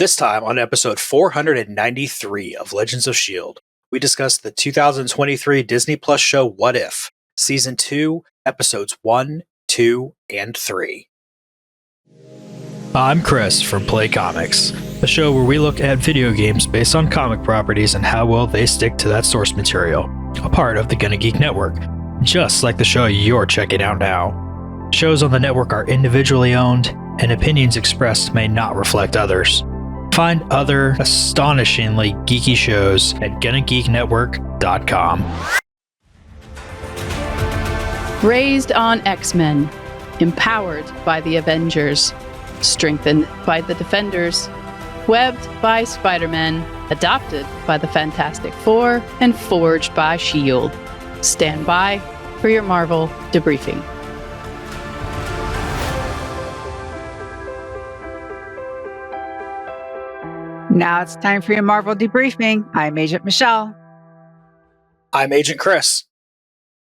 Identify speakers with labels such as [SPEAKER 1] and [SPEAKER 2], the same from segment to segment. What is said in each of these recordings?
[SPEAKER 1] This time on episode 493 of Legends of S.H.I.E.L.D., we discuss the 2023 Disney Plus show What If, Season 2, Episodes 1, 2, and 3. I'm Chris from Playcomics, a show where we look at video games based on comic properties and how well they stick to that source material, a part of the Gonna Geek Network, just like the show you're checking out now. Shows on the network are individually owned, and opinions expressed may not reflect others. Find other astonishingly geeky shows at GonnaGeekNetwork.com.
[SPEAKER 2] Raised on X-Men, empowered by the Avengers, strengthened by the Defenders, webbed by Spider-Man, adopted by the Fantastic Four, and forged by S.H.I.E.L.D. Stand by for your Marvel debriefing.
[SPEAKER 3] Now it's time for your Marvel debriefing. I'm Agent Michelle.
[SPEAKER 1] I'm Agent Chris.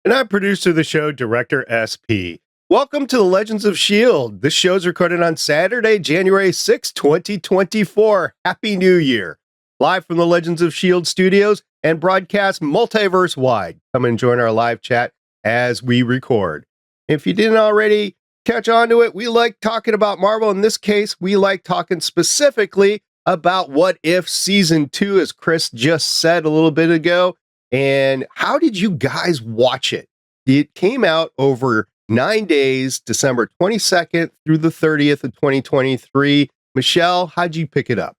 [SPEAKER 4] And I'm producer of the show, Director SP. Welcome to the Legends of S.H.I.E.L.D. This show is recorded on Saturday, January 6, 2024. Happy New Year. Live from the Legends of S.H.I.E.L.D. studios and broadcast multiverse-wide. Come and join our live chat as we record. If you didn't already catch on to it, we like talking about Marvel. In this case, we like talking specifically about What If Season 2, as Chris just said a little bit ago. And how did you guys watch it? It came out over 9 days, December 22nd through the 30th of 2023. Michelle, how'd you pick it up?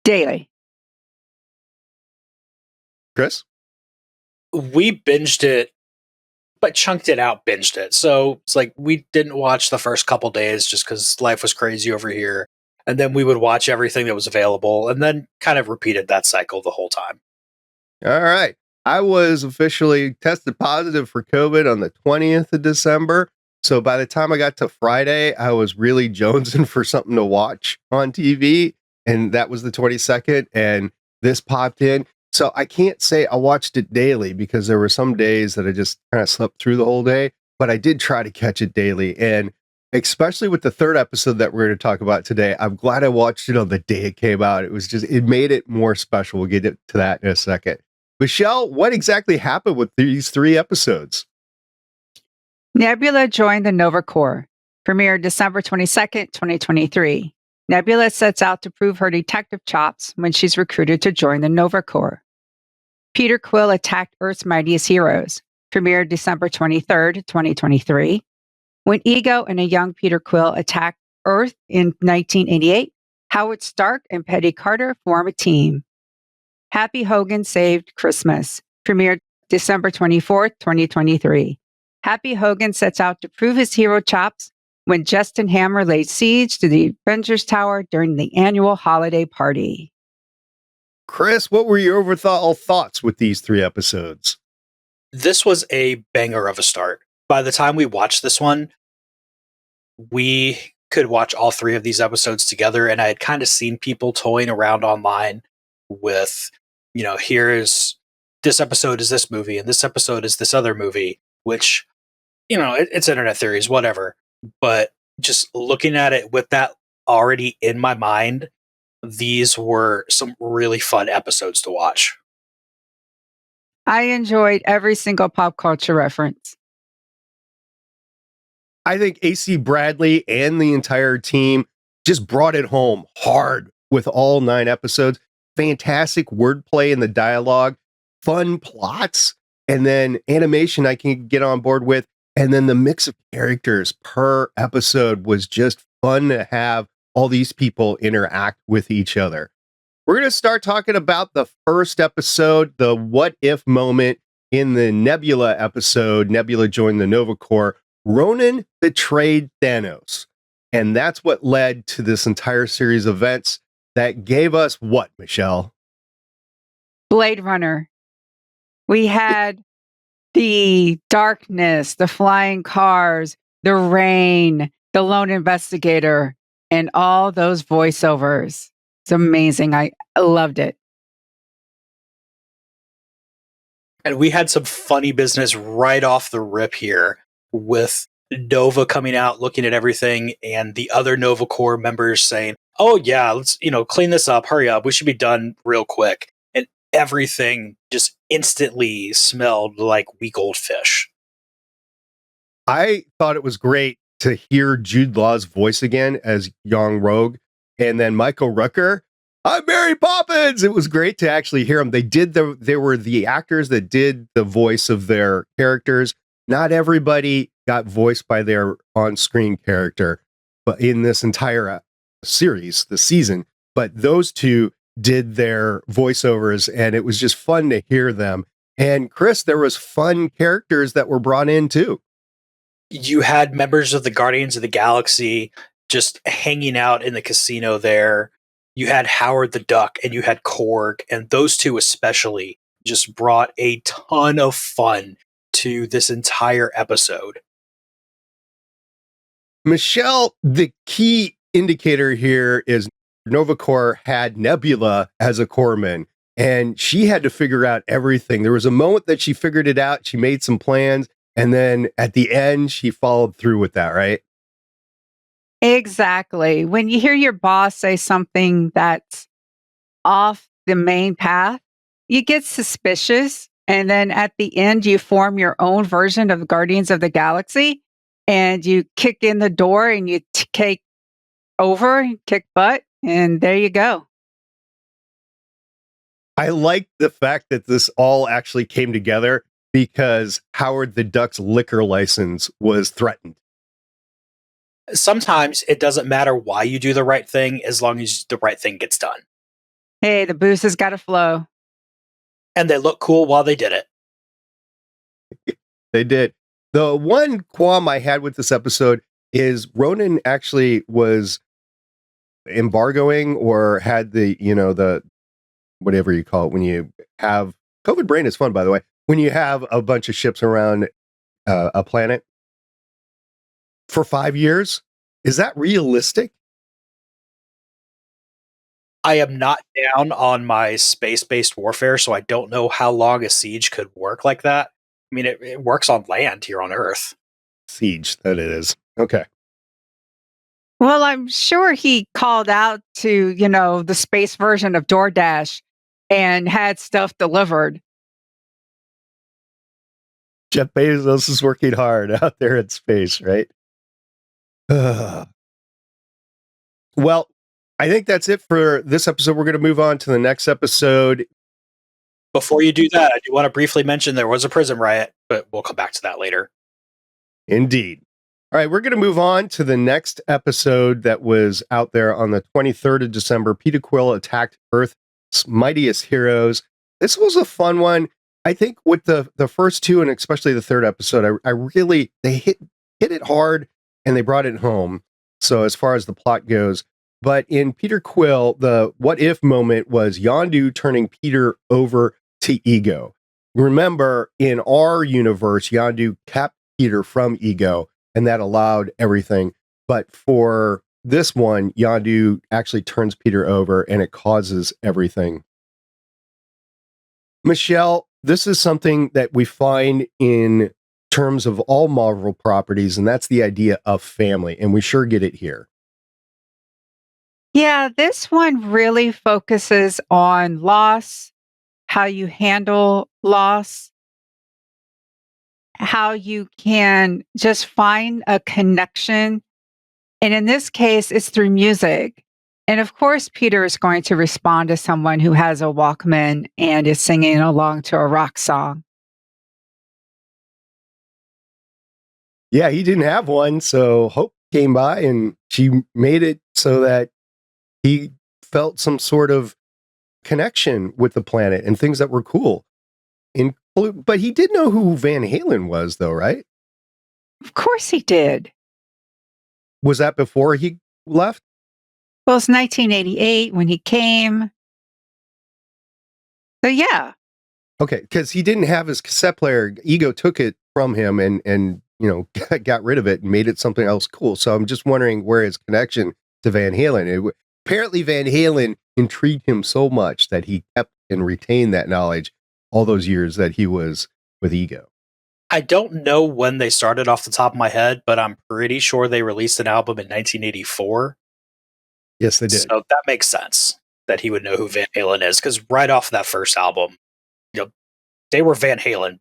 [SPEAKER 3] Daily.
[SPEAKER 4] Chris?
[SPEAKER 1] We binged it, but chunked it out, binged it. So it's like we didn't watch the first couple days just because life was crazy over here. And then we would watch everything that was available and then kind of repeated that cycle the whole time.
[SPEAKER 4] All right. I was officially tested positive for COVID on the 20th of December. So by the time I got to Friday, I was really jonesing for something to watch on TV. And that was the 22nd. And this popped in. So I can't say I watched it daily because there were some days that I just kind of slept through the whole day. But I did try to catch it daily. And especially with the third episode that we're going to talk about today, I'm glad I watched it on the day it came out. It made it more special. We'll get to that in a second. Michelle, what exactly happened with these 3 episodes?
[SPEAKER 3] Nebula joined the Nova Corps. Premiered December 22nd, 2023. Nebula sets out to prove her detective chops when she's recruited to join the Nova Corps. Peter Quill attacked Earth's mightiest heroes. Premiered December 23rd, 2023. When Ego and a young Peter Quill attacked Earth in 1988, Howard Stark and Peggy Carter form a team. Happy Hogan Saved Christmas. Premiered December 24th, 2023. Happy Hogan sets out to prove his hero chops when Justin Hammer laid siege to the Avengers Tower during the annual holiday party.
[SPEAKER 4] Chris, what were your overall thoughts with these 3 episodes?
[SPEAKER 1] This was a banger of a start. By the time we watched this one, we could watch all 3 of these episodes together, and I had kind of seen people toying around online with, here's this episode is this movie, and this episode is this other movie, which, it's internet theories, whatever. But just looking at it with that already in my mind, these were some really fun episodes to watch.
[SPEAKER 3] I enjoyed every single pop culture reference.
[SPEAKER 4] I think AC Bradley and the entire team just brought it home hard with all 9 episodes. Fantastic wordplay in the dialogue, fun plots, and then animation I can get on board with. And then the mix of characters per episode was just fun to have all these people interact with each other. We're going to start talking about the first episode, the what if moment in the Nebula episode. Nebula joined the Nova Corps. Ronan betrayed Thanos. And that's what led to this entire series of events that gave us what, Michelle?
[SPEAKER 3] Blade Runner. We had the darkness, the flying cars, the rain, the lone investigator, and all those voiceovers. It's amazing. I loved it.
[SPEAKER 1] And we had some funny business right off the rip here with Nova coming out, looking at everything, and the other Nova Corps members saying, oh yeah, let's, clean this up, hurry up, we should be done real quick. And everything just instantly smelled like week old fish.
[SPEAKER 4] I thought it was great to hear Jude Law's voice again as young Rogue, and then Michael Rooker. I'm Mary Poppins. It was great to actually hear them. They were the actors that did the voice of their characters. Not everybody got voiced by their on-screen character, but in this entire series, the season, but those two did their voiceovers, and it was just fun to hear them. And Chris, there was fun characters that were brought in too.
[SPEAKER 1] You had members of the Guardians of the Galaxy just hanging out in the casino there. You had Howard the Duck and you had Korg, and those two especially just brought a ton of fun to this entire episode.
[SPEAKER 4] Michelle, the key indicator here is Nova Corps had Nebula as a corpsman, and she had to figure out everything. There was a moment that she figured it out. She made some plans, and then at the end, she followed through with that, right?
[SPEAKER 3] Exactly. When you hear your boss say something that's off the main path, you get suspicious. And then at the end, you form your own version of Guardians of the Galaxy and you kick in the door and you take over, kick butt, and there you go.
[SPEAKER 4] I like the fact that this all actually came together because Howard the Duck's liquor license was threatened.
[SPEAKER 1] Sometimes it doesn't matter why you do the right thing as long as the right thing gets done.
[SPEAKER 3] Hey, the booze has got to flow.
[SPEAKER 1] And they look cool while they did it.
[SPEAKER 4] They did. The one qualm I had with this episode is Ronan actually was embargoing or had the whatever you call it when you have COVID brain is fun, by the way, when you have a bunch of ships around a planet for 5 years. Is that realistic?
[SPEAKER 1] I am not down on my space-based warfare, so I don't know how long a siege could work like that. I mean, it works on land here on Earth.
[SPEAKER 4] Siege, that it is. Okay.
[SPEAKER 3] Well, I'm sure he called out to, the space version of DoorDash and had stuff delivered.
[SPEAKER 4] Jeff Bezos is working hard out there in space, right? Well, I think that's it for this episode. We're going to move on to the next episode.
[SPEAKER 1] Before you do that, I do want to briefly mention there was a prison riot, but we'll come back to that later.
[SPEAKER 4] Indeed. All right, we're going to move on to the next episode that was out there on the 23rd of December. Peter Quill attacked Earth's mightiest heroes. This was a fun one. I think with the first two, and especially the third episode, I really, they hit it hard and they brought it home. So as far as the plot goes, but in Peter Quill, the what if moment was Yondu turning Peter over to Ego. Remember, in our universe, Yondu kept Peter from Ego, and that allowed everything. But for this one, Yondu actually turns Peter over, and it causes everything. Michelle, this is something that we find in terms of all Marvel properties, and that's the idea of family, and we sure get it here.
[SPEAKER 3] Yeah, this one really focuses on loss, how you handle loss, how you can just find a connection. And in this case, it's through music. And of course, Peter is going to respond to someone who has a Walkman and is singing along to a rock song.
[SPEAKER 4] Yeah, he didn't have one, so Hope came by and she made it so that he felt some sort of connection with the planet and things that were cool. But he did know who Van Halen was, though, right?
[SPEAKER 3] Of course he did.
[SPEAKER 4] Was that before he left?
[SPEAKER 3] Well, it's 1988 when he came. So, yeah.
[SPEAKER 4] Okay, because he didn't have his cassette player. Ego took it from him and got rid of it and made it something else cool. So I'm just wondering where his connection to Van Halen. Apparently, Van Halen intrigued him so much that he kept and retained that knowledge all those years that he was with Ego.
[SPEAKER 1] I don't know when they started off the top of my head, but I'm pretty sure they released an album in 1984.
[SPEAKER 4] Yes, they did.
[SPEAKER 1] So that makes sense that he would know who Van Halen is, because right off that first album, they were Van Halen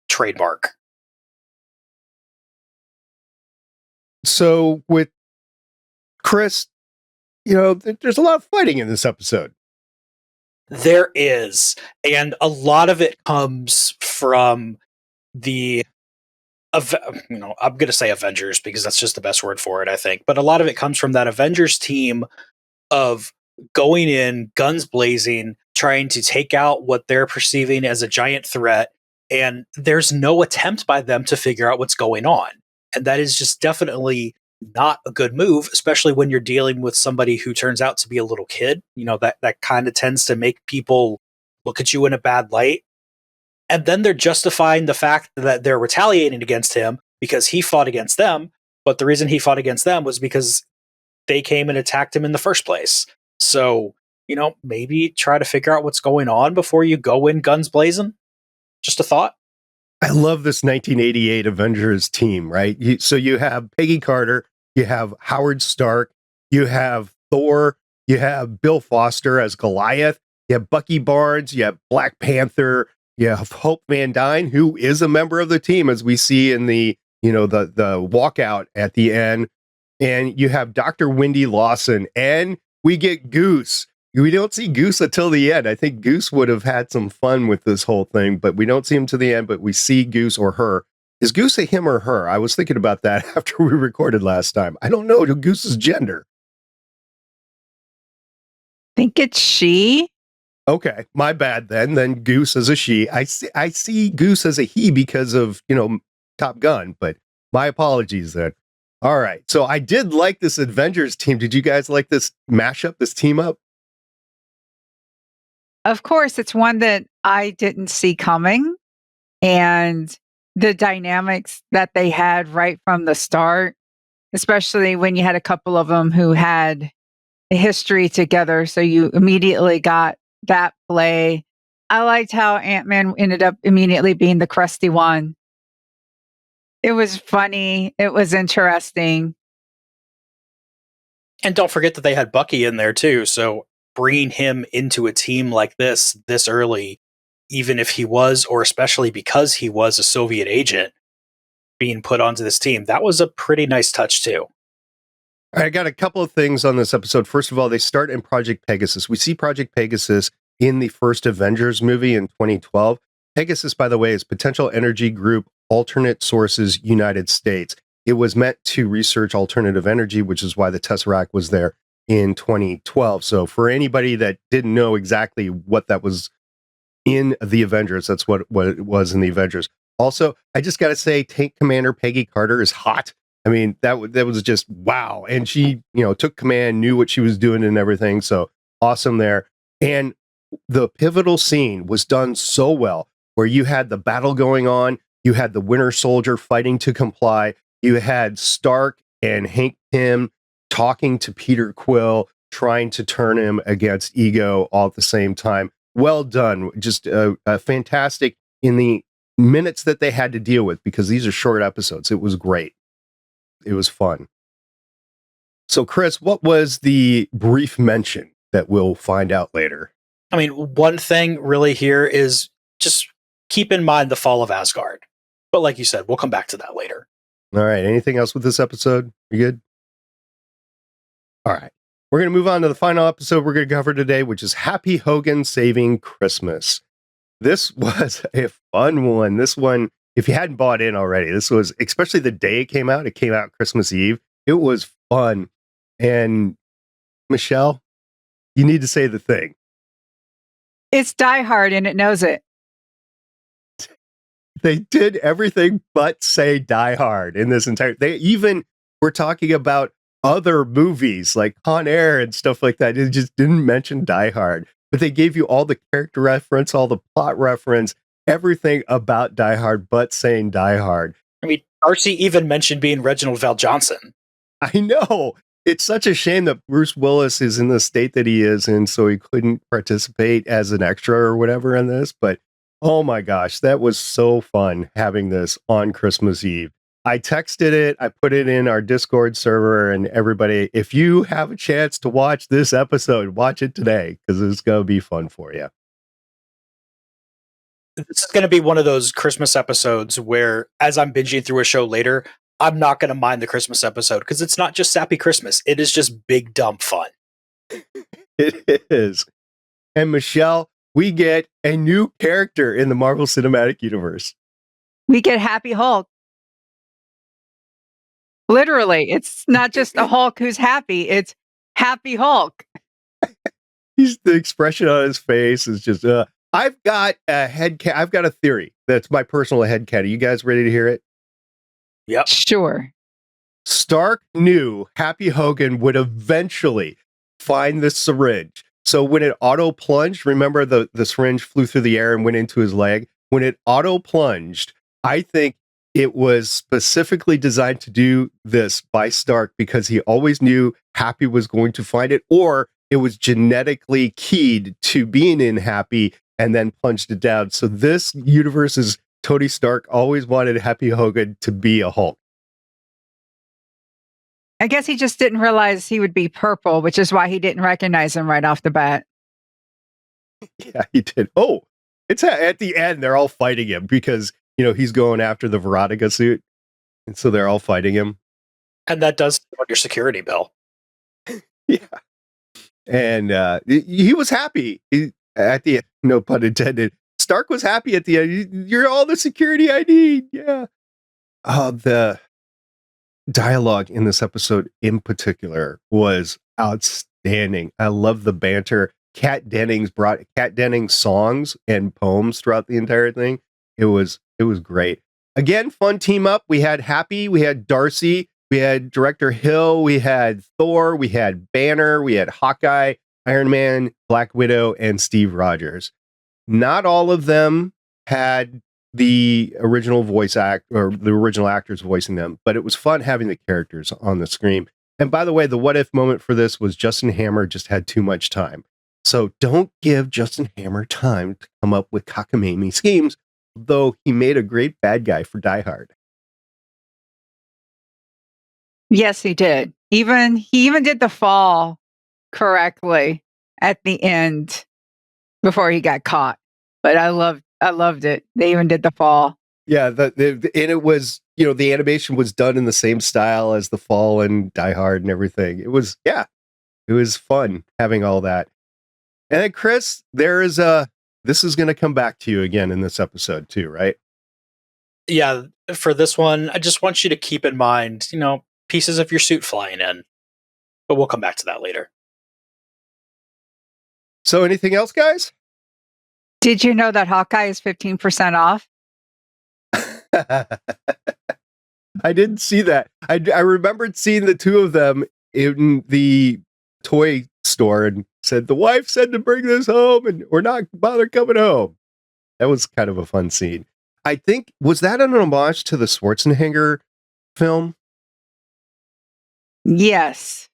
[SPEAKER 1] trademark.
[SPEAKER 4] So with Chris, there's a lot of fighting in this episode.
[SPEAKER 1] There is, and a lot of it comes from the I'm going to say Avengers because that's just the best word for it, I think. But a lot of it comes from that Avengers team of going in, guns blazing, trying to take out what they're perceiving as a giant threat. And there's no attempt by them to figure out what's going on. And that is just definitely not a good move, especially when you're dealing with somebody who turns out to be a little kid. That kind of tends to make people look at you in a bad light. And then they're justifying the fact that they're retaliating against him because he fought against them. But the reason he fought against them was because they came and attacked him in the first place. So, maybe try to figure out what's going on before you go in guns blazing. Just a thought.
[SPEAKER 4] I love this 1988 Avengers team, right? So you have Peggy Carter, you have Howard Stark, you have Thor, you have Bill Foster as Goliath, you have Bucky Barnes, you have Black Panther, you have Hope Van Dyne, who is a member of the team, as we see in the walkout at the end. And you have Dr. Wendy Lawson, and we get Goose. We don't see Goose until the end. I think Goose would have had some fun with this whole thing, but we don't see him to the end, but we see Goose or her. Is Goose a him or her? I was thinking about that after we recorded last time. I don't know Goose's gender.
[SPEAKER 3] Think it's she.
[SPEAKER 4] Okay, my bad then. Then Goose as a she. I see Goose as a he because of, Top Gun, but my apologies then. All right, so I did like this Avengers team. Did you guys like this mashup, this team up?
[SPEAKER 3] Of course, it's one that I didn't see coming. And the dynamics that they had right from the start, especially when you had a couple of them who had a history together. So you immediately got that play. I liked how Ant-Man ended up immediately being the crusty one. It was funny. It was interesting.
[SPEAKER 1] And don't forget that they had Bucky in there too. So bringing him into a team like this early, even if he was, or especially because he was a Soviet agent being put onto this team, that was a pretty nice touch too.
[SPEAKER 4] I got a couple of things on this episode. First of all, they start in Project Pegasus. We see Project Pegasus in the first Avengers movie in 2012. Pegasus, by the way, is Potential Energy Group Alternate Sources United States. It was meant to research alternative energy, which is why the Tesseract was there in 2012. So for anybody that didn't know exactly what that was in the Avengers, that's what it was in the Avengers. Also, I just got to say, Tank Commander Peggy Carter is hot. I mean, that was just wow. And she, took command, knew what she was doing and everything. So awesome there. And the pivotal scene was done so well, where you had the battle going on, you had the Winter Soldier fighting to comply, you had Stark and Hank Pym talking to Peter Quill, trying to turn him against Ego all at the same time. Well done. Just fantastic in the minutes that they had to deal with, because these are short episodes. It was great. It was fun. So, Chris, what was the brief mention that we'll find out later?
[SPEAKER 1] I mean, one thing really here is just keep in mind the fall of Asgard. But like you said, we'll come back to that later.
[SPEAKER 4] All right. Anything else with this episode? You good? All right. We're going to move on to the final episode we're going to cover today, which is Happy Hogan Saving Christmas. This was a fun one. This one, if you hadn't bought in already, this was, especially the day it came out Christmas Eve. It was fun. And Michelle, you need to say the thing.
[SPEAKER 3] It's Die Hard and it knows it.
[SPEAKER 4] They did everything but say Die Hard in this entire. They even were talking about other movies like Con Air and stuff like that. It just didn't mention Die Hard, but they gave you all the character reference, all the plot reference, everything about Die Hard, but saying Die Hard.
[SPEAKER 1] I mean, Darcy even mentioned being Reginald Val Johnson.
[SPEAKER 4] I know. It's such a shame that Bruce Willis is in the state that he is in, so he couldn't participate as an extra or whatever in this. But oh my gosh, that was so fun having this on Christmas Eve. I texted it, I put it in our Discord server, and everybody, if you have a chance to watch this episode, watch it today, because it's going to be fun for you.
[SPEAKER 1] This is going to be one of those Christmas episodes where, as I'm binging through a show later, I'm not going to mind the Christmas episode, because it's not just sappy Christmas. It is just big, dumb fun.
[SPEAKER 4] It is. And Michelle, we get a new character in the Marvel Cinematic Universe.
[SPEAKER 3] We get Happy Hulk. Literally, it's not just a Hulk who's happy, it's Happy Hulk.
[SPEAKER 4] The expression on his face is just, I've got a theory that's my personal headcanon. Are you guys ready to hear it?
[SPEAKER 1] Yep.
[SPEAKER 3] Sure.
[SPEAKER 4] Stark knew Happy Hogan would eventually find the syringe. So when it auto plunged, remember the syringe flew through the air and went into his leg? When it auto plunged, I think it was specifically designed to do this by Stark because he always knew Happy was going to find it, or it was genetically keyed to being in Happy and then plunged it down. So this universe is Tony Stark always wanted Happy Hogan to be a Hulk.
[SPEAKER 3] I guess he just didn't realize he would be purple, which is why he didn't recognize him right off the bat.
[SPEAKER 4] Yeah, he did. Oh, it's at the end, they're all fighting him because, he's going after the Veronica suit. And so they're all fighting him.
[SPEAKER 1] And that does on your security bill.
[SPEAKER 4] Yeah. And he was happy at the end, no pun intended. Stark was happy at the end. You're all the security I need. Yeah. The dialogue in this episode in particular was outstanding. I love the banter. Kat Dennings brought Kat Dennings songs and poems throughout the entire thing. It was great. Again, fun team up. We had Happy, we had Darcy, we had Director Hill, we had Thor, we had Banner, we had Hawkeye, Iron Man, Black Widow, and Steve Rogers. Not all of them had the original voice act or the original actors voicing them, but it was fun having the characters on the screen. And by the way, the what if moment for this was Justin Hammer just had too much time. So don't give Justin Hammer time to come up with cockamamie schemes, though he made a great bad guy for Die Hard.
[SPEAKER 3] Yes, he did. He even did the fall correctly at the end before he got caught. But I loved it. They even did the fall.
[SPEAKER 4] Yeah, and it was, the animation was done in the same style as the fall and Die Hard and everything. It was fun having all that. And then Chris, this is going to come back to you again in this episode too, right?
[SPEAKER 1] Yeah, for this one, I just want you to keep in mind, pieces of your suit flying in. But we'll come back to that later.
[SPEAKER 4] So anything else, guys?
[SPEAKER 3] Did you know that Hawkeye is 15% off?
[SPEAKER 4] I didn't see that. I remembered seeing the two of them in the toy store and said, the wife said to bring this home and we're not bother coming home. That was kind of a fun scene. I think, was that an homage to the Schwarzenegger film?
[SPEAKER 3] Yes.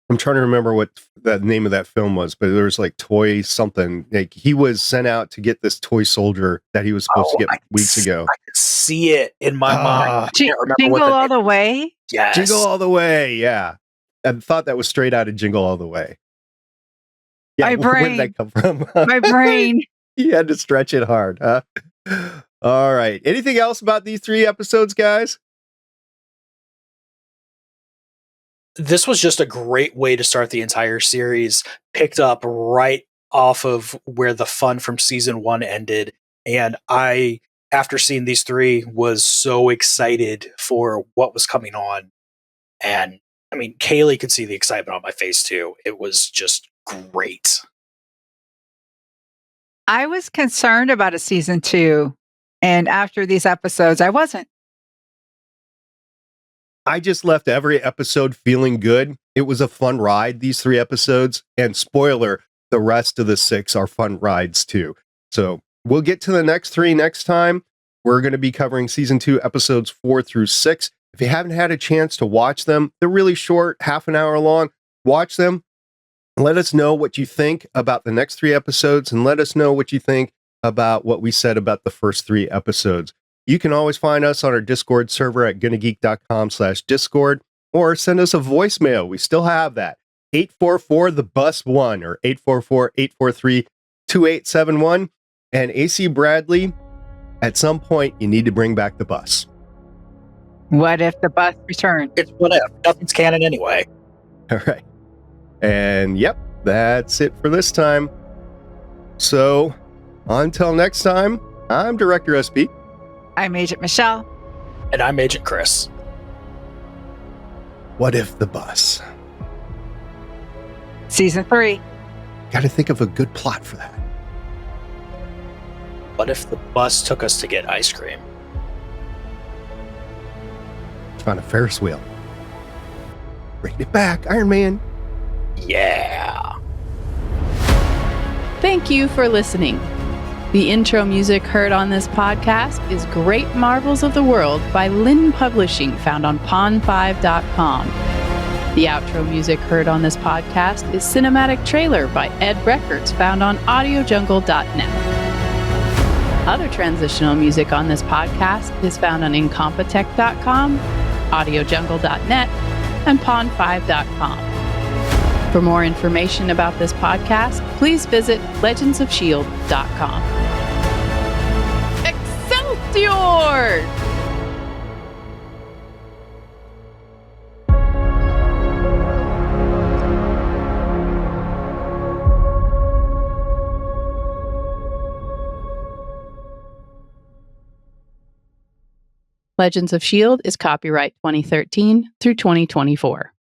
[SPEAKER 4] I'm trying to remember what the name of that film was, but there was like toy something. Like he was sent out to get this toy soldier that he was supposed to get weeks ago.
[SPEAKER 1] I could see it in my mind.
[SPEAKER 3] Jingle All the Way?
[SPEAKER 1] Yes.
[SPEAKER 4] Jingle All the Way, yeah. I thought that was straight out of Jingle All the Way. Yeah,
[SPEAKER 3] my brain.
[SPEAKER 4] Where did that come from?
[SPEAKER 3] My brain.
[SPEAKER 4] You had to stretch it hard, huh? All right. Anything else about these 3 episodes, guys?
[SPEAKER 1] This was just a great way to start the entire series, picked up right off of where the fun from season 1 ended. And I, after seeing these 3, was so excited for what was coming on. And I mean, Kaylee could see the excitement on my face too. It was just great.
[SPEAKER 3] I was concerned about a season 2. And after these episodes, I wasn't.
[SPEAKER 4] I just left every episode feeling good. It was a fun ride, these 3 episodes. And spoiler, the rest of the 6 are fun rides too. So we'll get to the next 3 next time. We're going to be covering season 2, episodes 4 through 6. If you haven't had a chance to watch them, they're really short, half an hour long. Watch them. Let us know what you think about the next 3 episodes, and let us know what you think about what we said about the first 3 episodes. You can always find us on our Discord server at gonnageek.com/Discord, or send us a voicemail. We still have that. 844-THE-BUS-1 or 844-843-2871. And AC Bradley, at some point, you need to bring back the bus.
[SPEAKER 3] What if the bus returned?
[SPEAKER 1] It's what if. Nothing's canon anyway.
[SPEAKER 4] All right. And yep, that's it for this time. So, until next time, I'm Director SP.
[SPEAKER 3] I'm Agent Michelle.
[SPEAKER 1] And I'm Agent Chris.
[SPEAKER 4] What if the bus?
[SPEAKER 3] Season 3.
[SPEAKER 4] Got to think of a good plot for that.
[SPEAKER 1] What if the bus took us to get ice cream?
[SPEAKER 4] It's on a Ferris wheel. Bring it back, Iron Man.
[SPEAKER 1] Yeah.
[SPEAKER 2] Thank you for listening. The intro music heard on this podcast is Great Marvels of the World by Lynn Publishing, found on pond5.com. The outro music heard on this podcast is Cinematic Trailer by Ed Records, found on audiojungle.net. Other transitional music on this podcast is found on incompetech.com, audiojungle.net, and pond5.com. For more information about this podcast, please visit legendsofshield.com. Excelsior! Legends of S.H.I.E.L.D. is copyright 2013 through 2024.